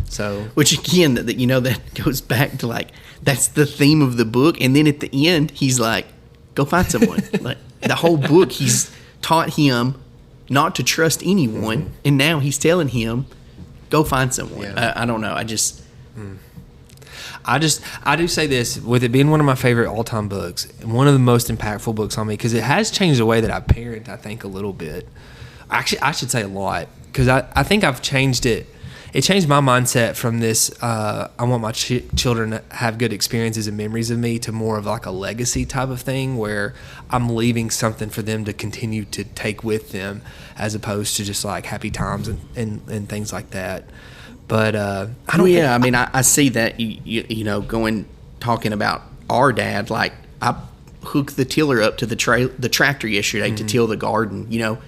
So, which again, that, you know, that goes back to, like, that's the theme of the book. And then at the end, he's like, go find someone. Like, the whole book, he's taught him not to trust anyone. And now he's telling him, go find someone. Yeah. I don't know. I do say this, with it being one of my favorite all-time books, and one of the most impactful books on me, because it has changed the way that I parent, I think, a little bit. Actually, I should say a lot, because I think I've changed it. It changed my mindset from this, I want my children to have good experiences and memories of me, to more of like a legacy type of thing, where I'm leaving something for them to continue to take with them, as opposed to just like happy times and things like that. But I don't. Yeah, I mean, I see that, you know, talking about our dad. Like, I hooked the tiller up to the tractor yesterday to till the garden. You know,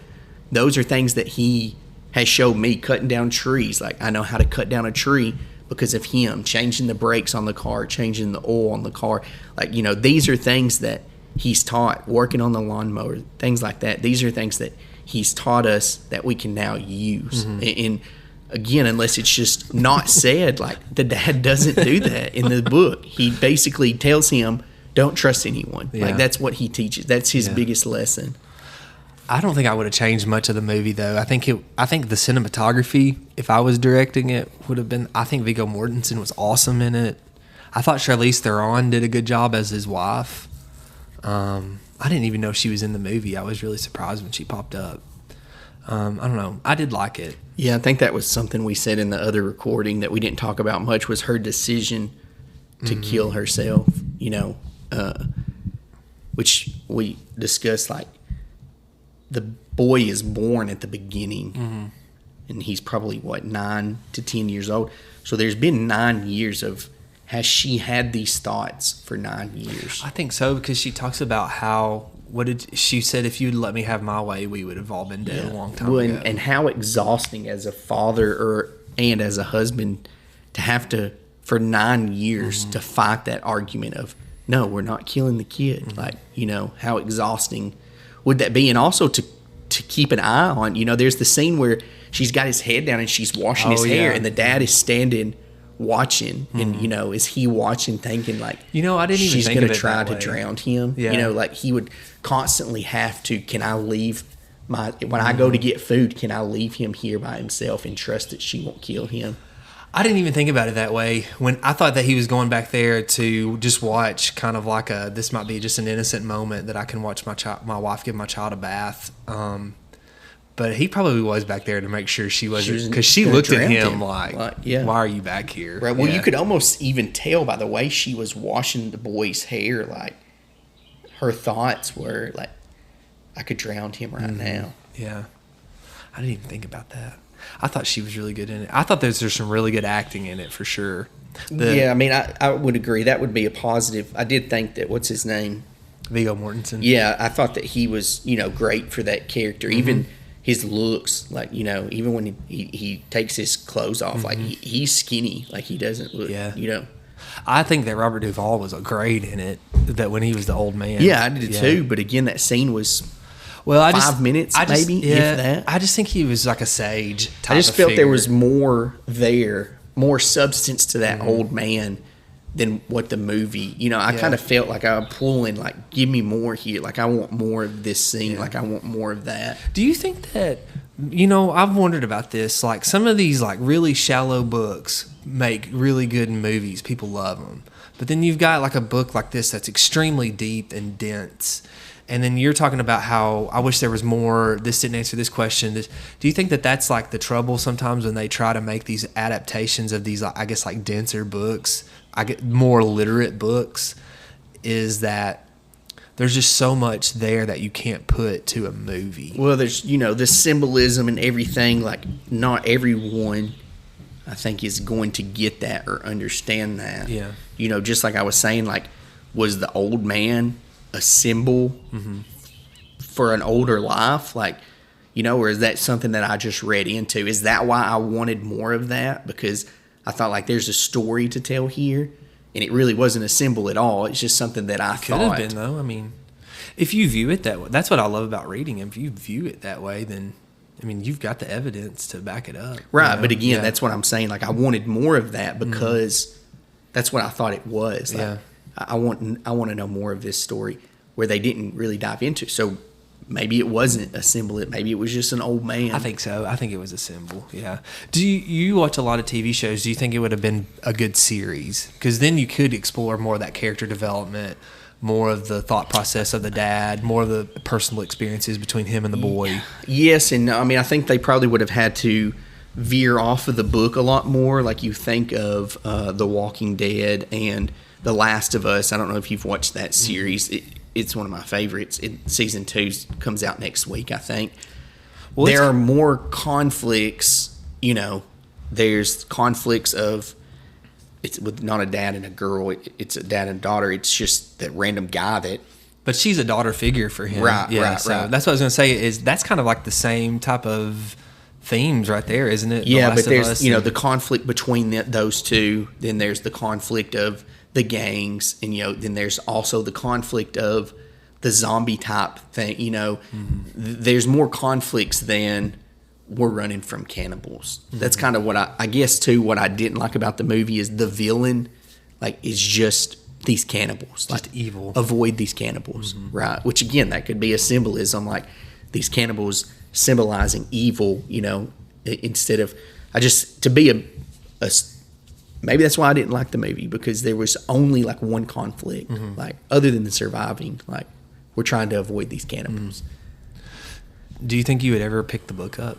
those are things that he has showed me. Cutting down trees, like, I know how to cut down a tree because of him. Changing the brakes on the car, changing the oil on the car, like, you know, these are things that he's taught. Working on the lawnmower, things like that. These are things that he's taught us that we can now use. And again, unless it's just not said, like, the dad doesn't do that in the book. He basically tells him, don't trust anyone. Like, that's what he teaches. That's his biggest lesson. I don't think I would have changed much of the movie, though. I think the cinematography, if I was directing it, would have been. I think Viggo Mortensen was awesome in it. I thought Charlize Theron did a good job as his wife. I didn't even know she was in the movie. I was really surprised when she popped up. I don't know. I did like it. Yeah, I think that was something we said in the other recording that we didn't talk about much, was her decision to kill herself. You know, which we discussed, like, the boy is born at the beginning, and he's probably, 9 to 10 years old. So there's been 9 years of, has she had these thoughts for 9 years? I think so, because she talks about how, she said, if you'd let me have my way, we would have all been dead a long time ago. And how exhausting as a father and as a husband to have to, for 9 years, to fight that argument of, no, we're not killing the kid. Like, you know, how exhausting would that be? And also to keep an eye on, you know, there's the scene where she's got his head down and she's washing his hair, and the dad is standing watching, and, you know, is he watching, thinking, like, you know, I didn't even she's think gonna of it try that to way. drown him. Yeah. You know, like, he would constantly have to, can I leave when I go to get food, can I leave him here by himself and trust that she won't kill him? I didn't even think about it that way. When I thought that he was going back there to just watch, kind of like this might be just an innocent moment that I can watch my wife give my child a bath. But he probably was back there to make sure she wasn't, because she looked at him like, why are you back here? Right. Well, you could almost even tell by the way she was washing the boy's hair, like her thoughts were like, I could drown him right now. Yeah. I didn't even think about that. I thought she was really good in it. I thought there's some really good acting in it for sure. Yeah, I mean, I would agree. That would be a positive. I did think that, what's his name? Viggo Mortensen. Yeah, I thought that he was, great for that character. Even his looks, like, even when he takes his clothes off, like he's skinny, like he doesn't look, I think that Robert Duvall was great in it, that when he was the old man. Yeah, I did too. But again, that scene was 5 minutes, maybe, if that. I just think he was like a sage type. I just felt there was more substance to that old man than what the movie. I kind of felt like I'm pulling, like, give me more here. Like, I want more of this scene. Like, I want more of that. Do you think that, I've wondered about this, like some of these like really shallow books make really good movies. People love them. But then you've got like a book like this that's extremely deep and dense. And then you're talking about how I wish there was more, this didn't answer this question. Do you think that that's like the trouble sometimes when they try to make these adaptations of these, I guess, like denser books, more literate books, is that there's just so much there that you can't put to a movie? Well, there's, this symbolism and everything. Like, not everyone, I think, is going to get that or understand that. Yeah. Just like I was saying, like, was the old man a symbol for an older life, like, or is that something that I just read into? Is that why I wanted more of that? Because I thought, like, there's a story to tell here, and it really wasn't a symbol at all. It's just something that I thought. Could have been, though. I mean, if you view it that way, that's what I love about reading. If you view it that way, then I mean, you've got the evidence to back it up, right? But again, that's what I'm saying. Like, I wanted more of that because that's what I thought it was. Like, I want to know more of this story where they didn't really dive into. So maybe it wasn't a symbol. Maybe it was just an old man. I think so. I think it was a symbol. Yeah. Do you watch a lot of TV shows? Do you think it would have been a good series? Because then you could explore more of that character development, more of the thought process of the dad, more of the personal experiences between him and the boy. Yes and no. I mean, I think they probably would have had to veer off of the book a lot more. Like, you think of The Walking Dead and The Last of Us. I don't know if you've watched that series. It's one of my favorites. Season 2 comes out next week, I think. Well, there are more conflicts. There's conflicts of, it's with not a dad and a girl. It's a dad and daughter. It's just that random guy that. But she's a daughter figure for him. Right, yeah, right, so right. That's what I was going to say. Is that's kind of like the same type of themes right there, isn't it? Yeah, but there's the conflict between those two. Then there's the conflict of the gangs, and then there's also the conflict of the zombie type thing. There's more conflicts than we're running from cannibals. That's kind of what I guess too. What I didn't like about the movie is the villain, like, is just these cannibals, just like, evil. Avoid these cannibals, right? Which again, that could be a symbolism, like these cannibals symbolizing evil. Instead of to be a maybe that's why I didn't like the movie, because there was only like one conflict, like, other than the surviving, like, we're trying to avoid these cannibals. Do you think you would ever pick the book up?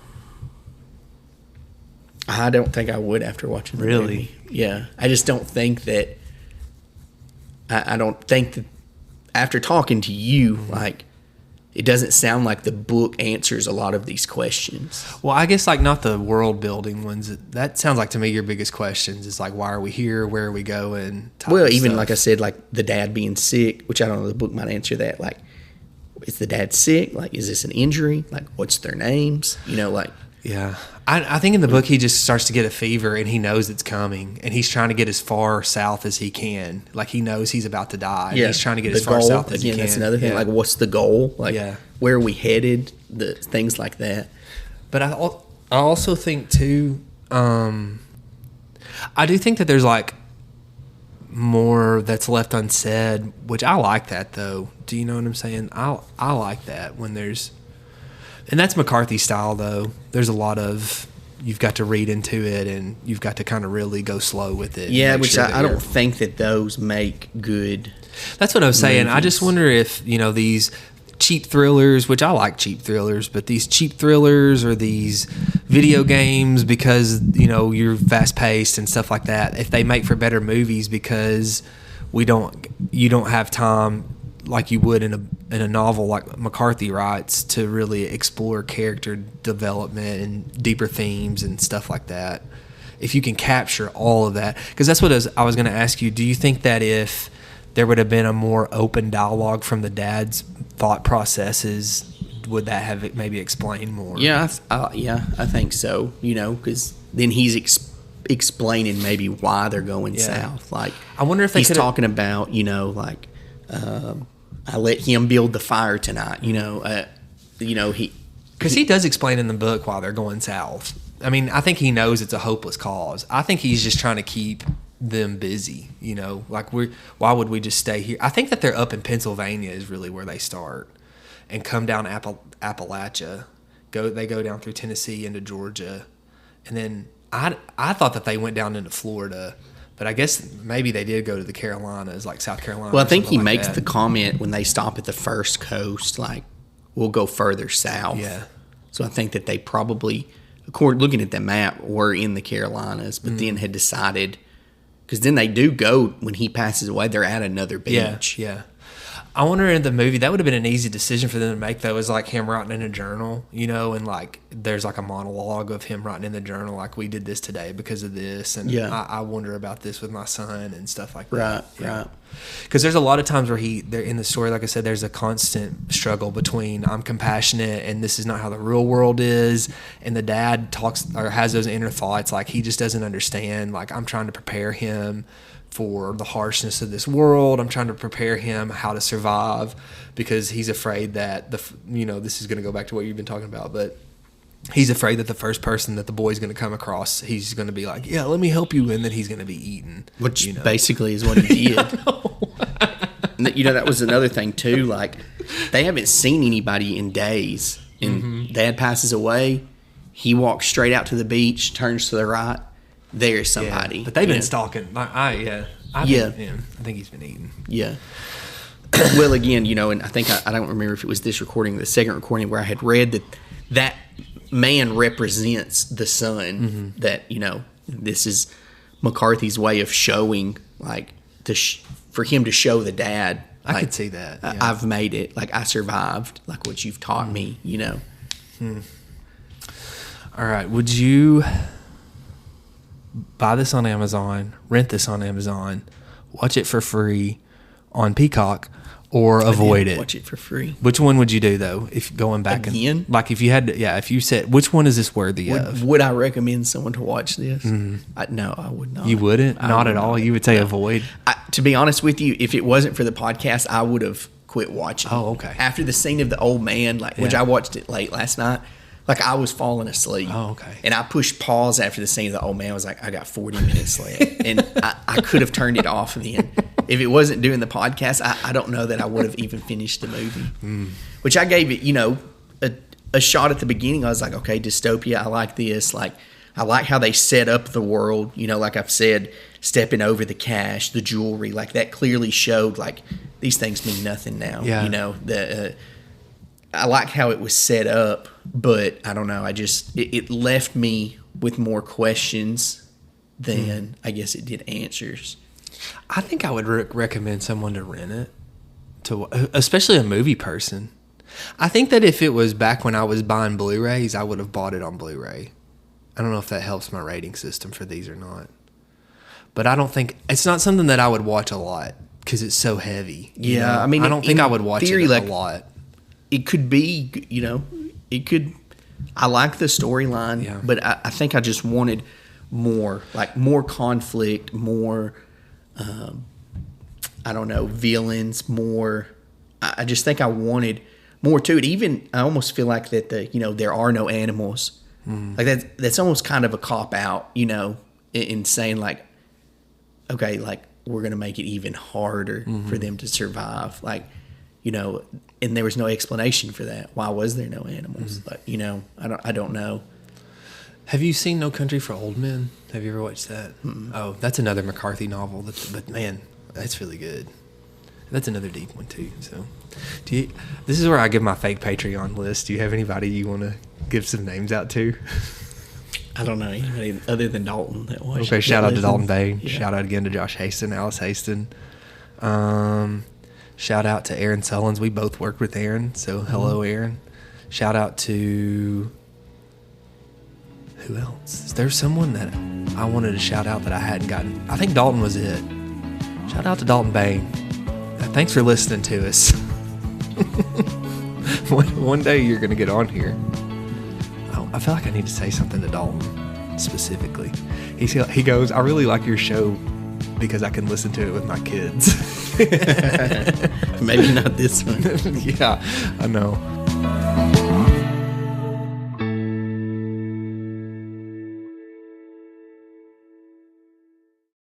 I don't think I would after watching the movie. Yeah. I just don't think that I don't think that after talking to you, like, it doesn't sound like the book answers a lot of these questions. Well, I guess, like, not the world building ones. That sounds like, to me, your biggest questions is like, why are we here? Where are we going? Well, even like I said, like the dad being sick, which I don't know, the book might answer that. Like, is the dad sick? Like, is this an injury? Like, what's their names? Like. Yeah. I think in the book he just starts to get a fever and he knows it's coming and he's trying to get as far south as he can. Like, he knows he's about to die. Yeah. And he's trying to get as far south as he can. That's another thing. Yeah. Like, what's the goal? Like, where are we headed? The things like that. But I also think too, I do think that there's like more that's left unsaid, which I like that though. Do you know what I'm saying? I like that when there's, and that's McCarthy style though. There's a lot of you've got to read into it, and you've got to kind of really go slow with it. Yeah, Make which sure that I you're- don't think that those make good. That's what I was saying. I just movies. wonder if, these cheap thrillers, which I like cheap thrillers, but these cheap thrillers or these video games, because, you're fast paced and stuff like that, if they make for better movies because you don't have time like you would in a novel like McCarthy writes to really explore character development and deeper themes and stuff like that. If you can capture all of that, because that's what I was going to ask you. Do you think that if there would have been a more open dialogue from the dad's thought processes, would that have maybe explained more? Yeah, I think so. Because then he's explaining maybe why they're going south. Like, I wonder if they he's could've- talking about, I let him build the fire tonight. He Because he does explain in the book why they're going south. I mean, I think he knows it's a hopeless cause. I think he's just trying to keep them busy. Why would we just stay here? I think that they're up in Pennsylvania is really where they start, and come down Appalachia. They go down through Tennessee into Georgia, and then I thought that they went down into Florida. But I guess maybe they did go to the Carolinas, like South Carolina. Well, I think he like makes that. the comment when they stop at the first coast, like, we'll go further south. Yeah. So I think that they probably, looking at the map, were in the Carolinas, but then had decided, because then they do go, when he passes away, they're at another beach. Yeah. I wonder in the movie, that would have been an easy decision for them to make, though, is like him writing in a journal, and like there's like a monologue of him writing in the journal, like, we did this today because of this, and I wonder about this with my son and stuff like that. Right. Because there's a lot of times where they're in the story, like I said, there's a constant struggle between I'm compassionate and this is not how the real world is, and the dad talks or has those inner thoughts, like he just doesn't understand, like, I'm trying to prepare him for the harshness of this world. I'm trying to prepare him how to survive, because he's afraid that this is going to go back to what you've been talking about, but he's afraid that the first person that the boy's going to come across, he's going to be like, yeah, let me help you, and then he's going to be eaten. Which basically is what he did. That was another thing too. Like, they haven't seen anybody in days, and Dad passes away. He walks straight out to the beach, turns to the right. There's somebody. Yeah, but they've been stalking. I think he's been eaten. Yeah. Well, again, and I think I don't remember if it was this recording, the second recording, where I had read that man represents the son. That this is McCarthy's way of showing, like, for him to show the dad. I like, could see that. Yeah. I've made it. Like, I survived. Like, what you've taught me. All right. Would you buy this on Amazon, rent this on Amazon, watch it for free on Peacock, or avoid it? Watch it for free. Which one would you do, though, if going back Again? like if you had to, if you said, which one is this worthy of? Would I recommend someone to watch this? No, I would not. You wouldn't? Not at all? You would say avoid? To be honest with you, if it wasn't for the podcast, I would have quit watching. Oh, okay. After the scene of the old man, which I watched it late last night, like, I was falling asleep. Oh, okay. And I pushed pause after the scene of the old man. I was like, I got 40 minutes left. And I could have turned it off then. If it wasn't doing the podcast, I don't know that I would have even finished the movie. Which I gave it, a shot at the beginning. I was like, okay, dystopia, I like this. Like, I like how they set up the world. Like I've said, stepping over the cash, the jewelry, like, that clearly showed, like, these things mean nothing now. Yeah. I like how it was set up, but I don't know. It left me with more questions than I guess it did answers. I think I would recommend someone to rent it, especially a movie person. I think that if it was back when I was buying Blu-rays, I would have bought it on Blu-ray. I don't know if that helps my rating system for these or not. But I don't think it's not something that I would watch a lot because it's so heavy. Yeah, I mean, I don't think I would watch theory, it like, a lot. It could be, it could. I like the storyline, but I think I just wanted more, like, more conflict, more, I don't know, villains, more. I just think I wanted more to it. Even I almost feel like that there are no animals. Like, that's almost kind of a cop out, in saying, like, okay, like, we're gonna make it even harder for them to survive, like, and there was no explanation for that. Why was there no animals? But I don't know. Have you seen No Country for Old Men? Have you ever watched that? Oh, that's another McCarthy novel. But man, that's really good. That's another deep one too. So, this is where I give my fake Patreon list. Do you have anybody you want to give some names out to? I don't know anybody other than Dalton that watched. Okay, shout out to Dalton Bay. Yeah. Shout out again to Josh Haston, Alice Haston. Shout out to Aaron Sullins. We both worked with Aaron, so hello, Aaron. Shout out to who else? There's someone that I wanted to shout out that I hadn't gotten. I think Dalton was it. Shout out to Dalton Bay. Thanks for listening to us. One day you're going to get on here. I feel like I need to say something to Dalton specifically. He goes, I really like your show because I can listen to it with my kids. Maybe not this one. Yeah, I know.